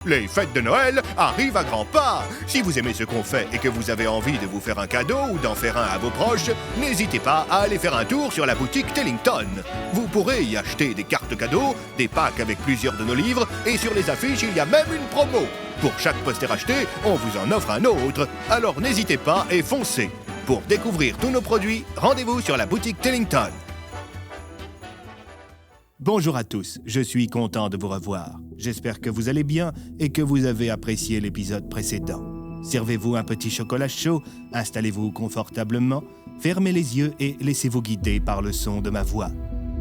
Les fêtes de Noël arrivent à grands pas. Si vous aimez ce qu'on fait et que vous avez envie de vous faire un cadeau ou d'en faire un à vos proches, n'hésitez pas à aller faire un tour sur la boutique Tellington. Vous pourrez y acheter des cartes cadeaux, des packs avec plusieurs de nos livres et sur les affiches, il y a même une promo. Pour chaque poster acheté, on vous en offre un autre. Alors n'hésitez pas et foncez. Pour découvrir tous nos produits, rendez-vous sur la boutique Tellington. Bonjour à tous, je suis content de vous revoir. J'espère que vous allez bien et que vous avez apprécié l'épisode précédent. Servez-vous un petit chocolat chaud, installez-vous confortablement, fermez les yeux et laissez-vous guider par le son de ma voix.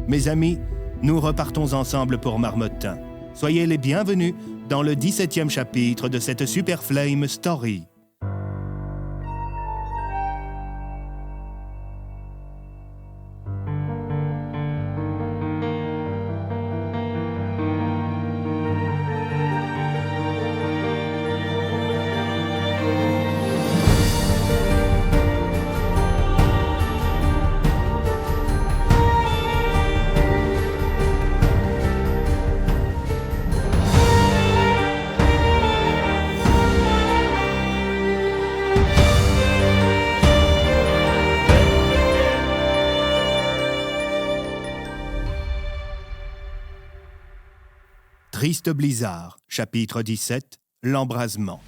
Mes amis, nous repartons ensemble pour Marmottin. Soyez les bienvenus dans le 17e chapitre de cette Super Flame Story. Triste blizzard, chapitre 17, l'embrasement.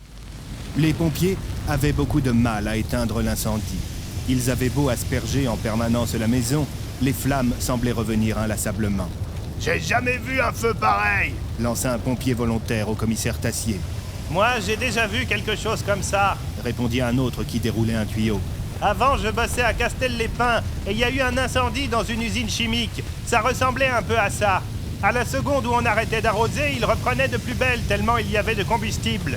Les pompiers avaient beaucoup de mal à éteindre l'incendie. Ils avaient beau asperger en permanence la maison, les flammes semblaient revenir inlassablement. « J'ai jamais vu un feu pareil !» lança un pompier volontaire au commissaire Tassier. « Moi, j'ai déjà vu quelque chose comme ça !» répondit un autre qui déroulait un tuyau. « Avant, je bossais à Castel-les-Pins et il y a eu un incendie dans une usine chimique. Ça ressemblait un peu à ça. À la seconde où on arrêtait d'arroser, il reprenait de plus belle tellement il y avait de combustible. »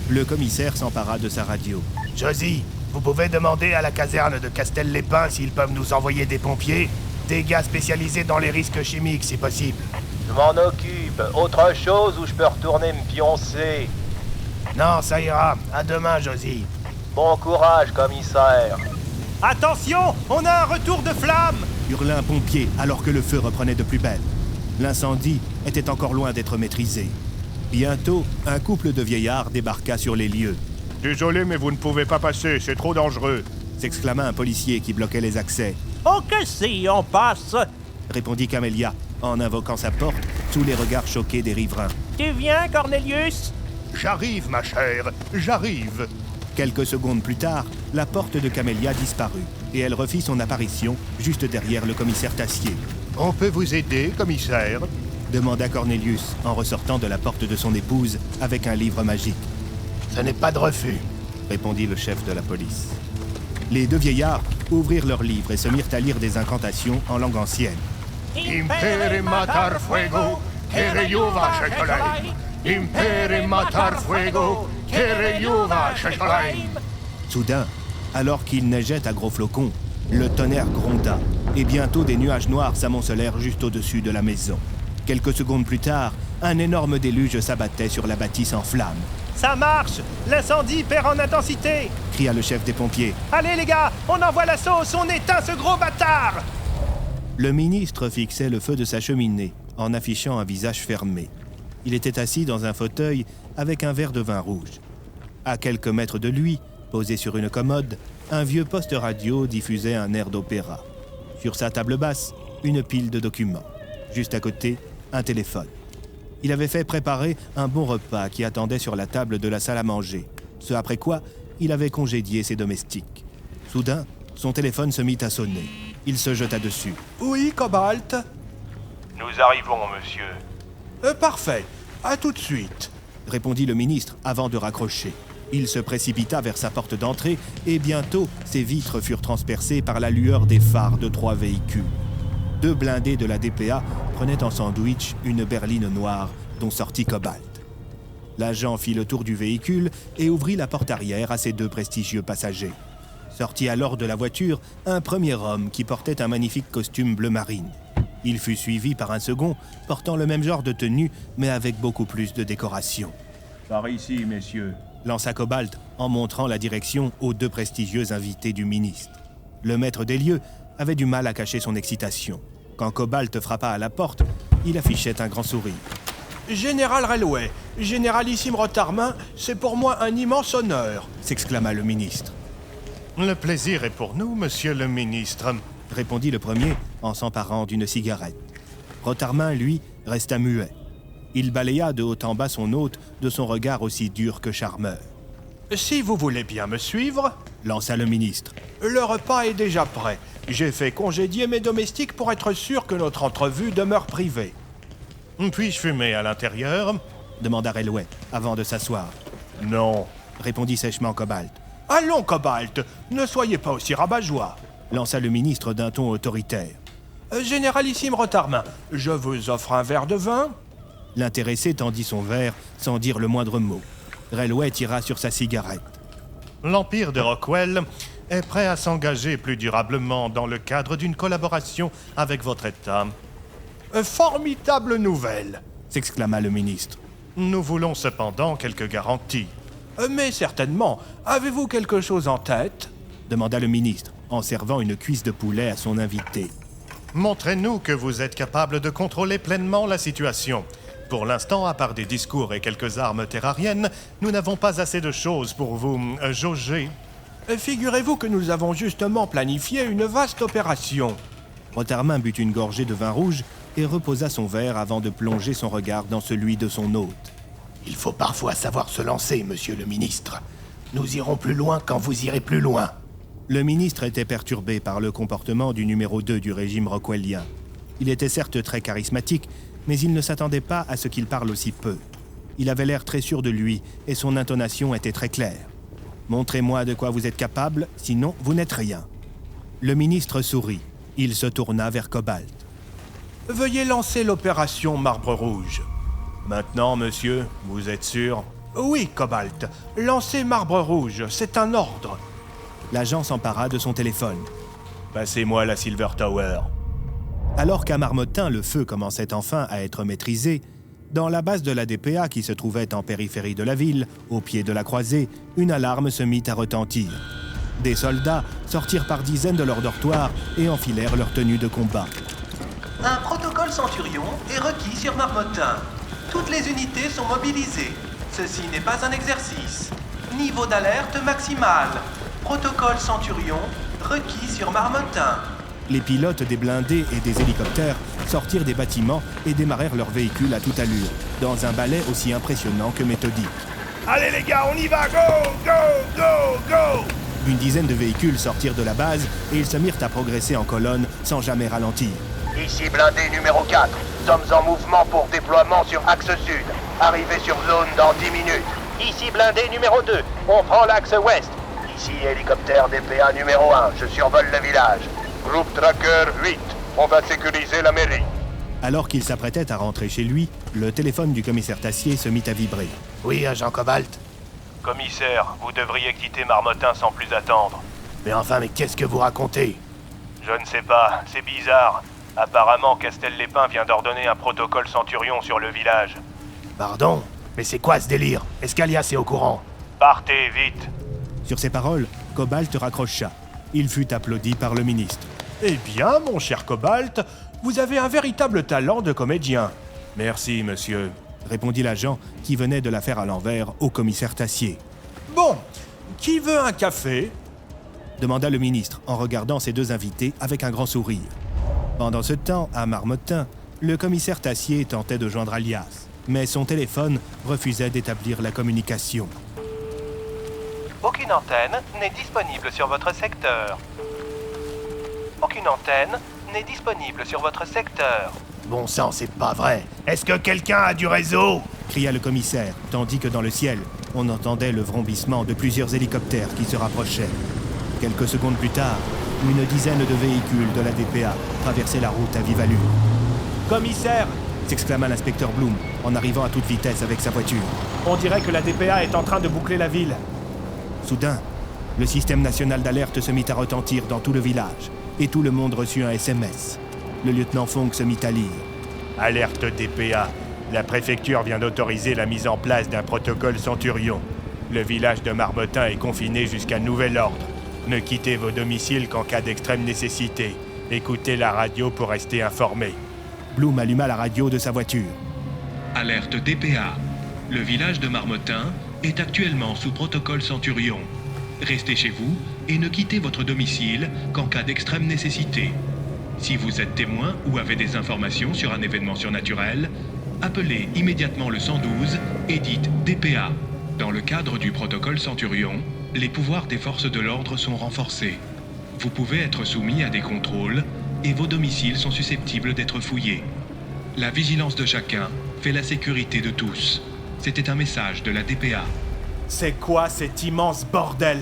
Le commissaire s'empara de sa radio. « Josie, vous pouvez demander à la caserne de Castel-les-Pins s'ils peuvent nous envoyer des pompiers, des gars spécialisés dans les risques chimiques si possible. » « Je m'en occupe. Autre chose où je peux retourner me pioncer. »« Non, ça ira. À demain, Josie. » Bon courage, commissaire. »« Attention, on a un retour de flamme !» hurla un pompier alors que le feu reprenait de plus belle. L'incendie était encore loin d'être maîtrisé. Bientôt, un couple de vieillards débarqua sur les lieux. « Désolé, mais vous ne pouvez pas passer, c'est trop dangereux !» s'exclama un policier qui bloquait les accès. « Ok, si, on passe !» répondit Camélia, en invoquant sa porte, sous les regards choqués des riverains. « Tu viens, Cornelius ?»« J'arrive, ma chère, j'arrive !» Quelques secondes plus tard, la porte de Camélia disparut, et elle refit son apparition juste derrière le commissaire Tassier. « On peut vous aider, commissaire ?» demanda Cornelius, en ressortant de la porte de son épouse avec un livre magique. « Ce n'est pas de refus !» répondit le chef de la police. Les deux vieillards ouvrirent leurs livres et se mirent à lire des incantations en langue ancienne. « Impere matar fuego, kere yuva shesholaim. Impere matar fuego, kere yuva shesholaim. » Soudain, alors qu'il neigeait à gros flocons, le tonnerre gronda, et bientôt des nuages noirs s'amoncelèrent juste au-dessus de la maison. Quelques secondes plus tard, un énorme déluge s'abattait sur la bâtisse en flammes. « Ça marche! L'incendie perd en intensité !» cria le chef des pompiers. « Allez les gars, on envoie la sauce, on éteint ce gros bâtard !» Le ministre fixait le feu de sa cheminée, en affichant un visage fermé. Il était assis dans un fauteuil avec un verre de vin rouge. À quelques mètres de lui, posé sur une commode, un vieux poste radio diffusait un air d'opéra. Sur sa table basse, une pile de documents. Juste à côté, un téléphone. Il avait fait préparer un bon repas qui attendait sur la table de la salle à manger, ce après quoi il avait congédié ses domestiques. Soudain, son téléphone se mit à sonner. Il se jeta dessus. « Oui, Cobalt ?»« Nous arrivons, monsieur. »« Parfait. À tout de suite. » répondit le ministre avant de raccrocher. Il se précipita vers sa porte d'entrée et bientôt, ses vitres furent transpercées par la lueur des phares de 3 véhicules. 2 blindés de la DPA prenaient en sandwich une berline noire dont sortit Cobalt. L'agent fit le tour du véhicule et ouvrit la porte arrière à ses 2 prestigieux passagers. Sortit alors de la voiture un premier homme qui portait un magnifique costume bleu marine. Il fut suivi par un second portant le même genre de tenue mais avec beaucoup plus de décoration. « Par ici, messieurs !» lança Cobalt en montrant la direction aux 2 prestigieux invités du ministre. Le maître des lieux avait du mal à cacher son excitation. Quand Cobalt frappa à la porte, il affichait un grand sourire. Général Railway, Généralissime Rotarmin, c'est pour moi un immense honneur. s'exclama le ministre. Le plaisir est pour nous, monsieur le ministre. Répondit le premier en s'emparant d'une cigarette. Rotarmin, lui, resta muet. Il balaya de haut en bas son hôte de son regard aussi dur que charmeur. Si vous voulez bien me suivre, Lança le ministre. le repas est déjà prêt. J'ai fait congédier mes domestiques pour être sûr que notre entrevue demeure privée. Puis-je fumer à l'intérieur? Demanda Railway avant de s'asseoir. Non. Répondit sèchement Cobalt. Allons, Cobalt, ne soyez pas aussi rabat-joie. Lança le ministre d'un ton autoritaire. Généralissime Rotarmin, je vous offre un verre de vin. L'intéressé tendit son verre sans dire le moindre mot. Railway tira sur sa cigarette. L'Empire de Rockwell est prêt à s'engager plus durablement dans le cadre d'une collaboration avec votre État. Formidable nouvelle. S'exclama le ministre. Nous voulons cependant quelques garanties. Mais certainement, avez-vous quelque chose en tête? Demanda le ministre en servant une cuisse de poulet à son invité. Montrez-nous que vous êtes capable de contrôler pleinement la situation. Pour l'instant, à part des discours et quelques armes terrariennes, nous n'avons pas assez de choses pour vous jauger. Figurez-vous que nous avons justement planifié une vaste opération. Rotarmin but une gorgée de vin rouge et reposa son verre avant de plonger son regard dans celui de son hôte. Il faut parfois savoir se lancer, monsieur le ministre. Nous irons plus loin quand vous irez plus loin. Le ministre était perturbé par le comportement du numéro 2 du régime rockwellien. Il était certes très charismatique, mais il ne s'attendait pas à ce qu'il parle aussi peu. Il avait l'air très sûr de lui et son intonation était très claire. « Montrez-moi de quoi vous êtes capable, sinon vous n'êtes rien. » Le ministre sourit. Il se tourna vers Cobalt. Veuillez lancer l'opération Marbre Rouge. Maintenant, monsieur, vous êtes sûr? Oui, Cobalt, lancez Marbre Rouge, c'est un ordre. L'agent s'empara de son téléphone. Passez-moi la Silver Tower. Alors qu'à Marmottin, le feu commençait enfin à être maîtrisé, dans la base de la DPA qui se trouvait en périphérie de la ville, au pied de la croisée, une alarme se mit à retentir. Des soldats sortirent par dizaines de leurs dortoirs et enfilèrent leur tenue de combat. Un protocole Centurion est requis sur Marmottin. Toutes les unités sont mobilisées. Ceci n'est pas un exercice. Niveau d'alerte maximal. Protocole Centurion requis sur Marmottin. Les pilotes des blindés et des hélicoptères sortirent des bâtiments et démarrèrent leurs véhicules à toute allure, dans un balai aussi impressionnant que méthodique. Allez les gars, on y va, go, go, go, go! Une dizaine de véhicules sortirent de la base et ils se mirent à progresser en colonne sans jamais ralentir. Ici blindé numéro 4. Sommes en mouvement pour déploiement sur axe sud. Arrivée sur zone dans 10 minutes. Ici blindé numéro 2. On prend l'axe ouest. Ici hélicoptère DPA numéro 1. Je survole le village. Groupe Tracker 8. On va sécuriser la mairie. Alors qu'il s'apprêtait à rentrer chez lui, le téléphone du commissaire Tassier se mit à vibrer. Oui, agent Cobalt. Commissaire, vous devriez quitter Marmottin sans plus attendre. Mais qu'est-ce que vous racontez? Je ne sais pas, c'est bizarre. Apparemment, Castel-les-Pins vient d'ordonner un protocole Centurion sur le village. Pardon? Mais c'est quoi ce délire? Est-ce qu'Alias est au courant? Partez, vite! Sur ces paroles, Cobalt raccrocha. Il fut applaudi par le ministre. Eh bien, mon cher Cobalt, vous avez un véritable talent de comédien. Merci, monsieur. Répondit l'agent qui venait de la faire à l'envers au commissaire Tassier. Bon, qui veut un café? Demanda le ministre en regardant ses deux invités avec un grand sourire. Pendant ce temps, à Marmottin, le commissaire Tassier tentait de joindre Alias, mais son téléphone refusait d'établir la communication. Aucune antenne n'est disponible sur votre secteur. Aucune antenne n'est disponible sur votre secteur. Bon sang, c'est pas vrai. Est-ce que quelqu'un a du réseau? Cria le commissaire, tandis que dans le ciel, on entendait le vrombissement de plusieurs hélicoptères qui se rapprochaient. Quelques secondes plus tard, une dizaine de véhicules de la DPA traversaient la route à vive allure. « Commissaire !» s'exclama l'inspecteur Bloom en arrivant à toute vitesse avec sa voiture. On dirait que la DPA est en train de boucler la ville. Soudain, le système national d'alerte se mit à retentir dans tout le village et tout le monde reçut un SMS. Le lieutenant Fong se mit à lire. Alerte DPA. La préfecture vient d'autoriser la mise en place d'un protocole Centurion. Le village de Marmottin est confiné jusqu'à nouvel ordre. Ne quittez vos domiciles qu'en cas d'extrême nécessité. Écoutez la radio pour rester informé. Bloom alluma la radio de sa voiture. Alerte DPA. Le village de Marmottin est actuellement sous protocole Centurion. Restez chez vous et ne quittez votre domicile qu'en cas d'extrême nécessité. Si vous êtes témoin ou avez des informations sur un événement surnaturel, appelez immédiatement le 112 et dites DPA. Dans le cadre du protocole Centurion, les pouvoirs des forces de l'ordre sont renforcés. Vous pouvez être soumis à des contrôles et vos domiciles sont susceptibles d'être fouillés. La vigilance de chacun fait la sécurité de tous. C'était un message de la DPA. C'est quoi cet immense bordel?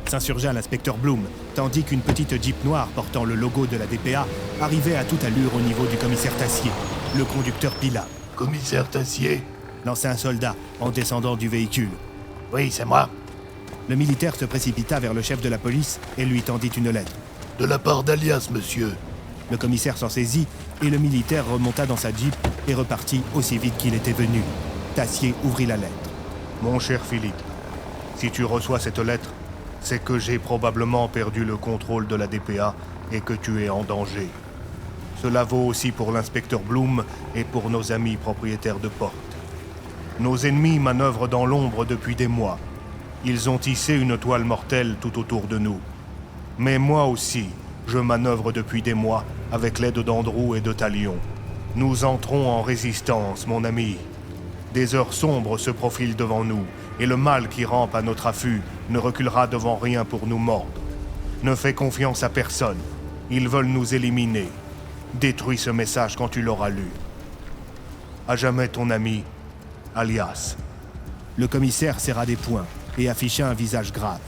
S'insurgea l'inspecteur Bloom, tandis qu'une petite Jeep noire portant le logo de la DPA arrivait à toute allure au niveau du commissaire Tassier. Le conducteur Pila. Commissaire Tassier? Lança un soldat en descendant du véhicule. Oui, c'est moi. Le militaire se précipita vers le chef de la police et lui tendit une lettre. De la part d'Alias, monsieur. Le commissaire s'en saisit et le militaire remonta dans sa Jeep et repartit aussi vite qu'il était venu. Tassier ouvrit la lettre. Mon cher Philippe, si tu reçois cette lettre, c'est que j'ai probablement perdu le contrôle de la DPA et que tu es en danger. Cela vaut aussi pour l'inspecteur Bloom et pour nos amis propriétaires de portes. Nos ennemis manœuvrent dans l'ombre depuis des mois. Ils ont tissé une toile mortelle tout autour de nous. Mais moi aussi, je manœuvre depuis des mois avec l'aide d'Andrew et de Talion. Nous entrons en résistance, mon ami. Des heures sombres se profilent devant nous, et le mal qui rampe à notre affût ne reculera devant rien pour nous mordre. Ne fais confiance à personne. Ils veulent nous éliminer. Détruis ce message quand tu l'auras lu. À jamais ton ami, Alias. Le commissaire serra des poings et afficha un visage grave.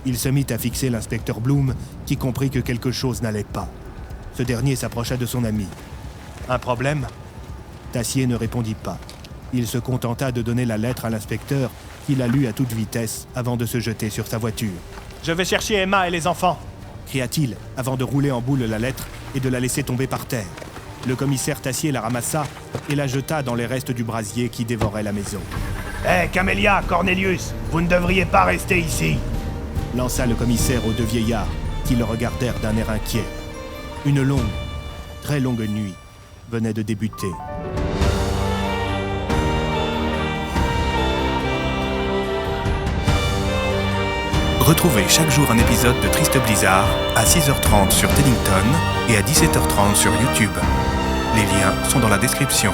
Il se mit à fixer l'inspecteur Bloom, qui comprit que quelque chose n'allait pas. Ce dernier s'approcha de son ami. « Un problème ?» Tassier ne répondit pas. Il se contenta de donner la lettre à l'inspecteur, qui la lut à toute vitesse avant de se jeter sur sa voiture. « Je vais chercher Emma et les enfants !» cria-t-il avant de rouler en boule la lettre et de la laisser tomber par terre. Le commissaire Tassier la ramassa et la jeta dans les restes du brasier qui dévorait la maison. Hé, Camélia, Cornelius, vous ne devriez pas rester ici. Lança le commissaire aux deux vieillards qui le regardèrent d'un air inquiet. Une longue, très longue nuit venait de débuter. Retrouvez chaque jour un épisode de Triste Blizzard à 6h30 sur Teddington et à 17h30 sur YouTube. Les liens sont dans la description.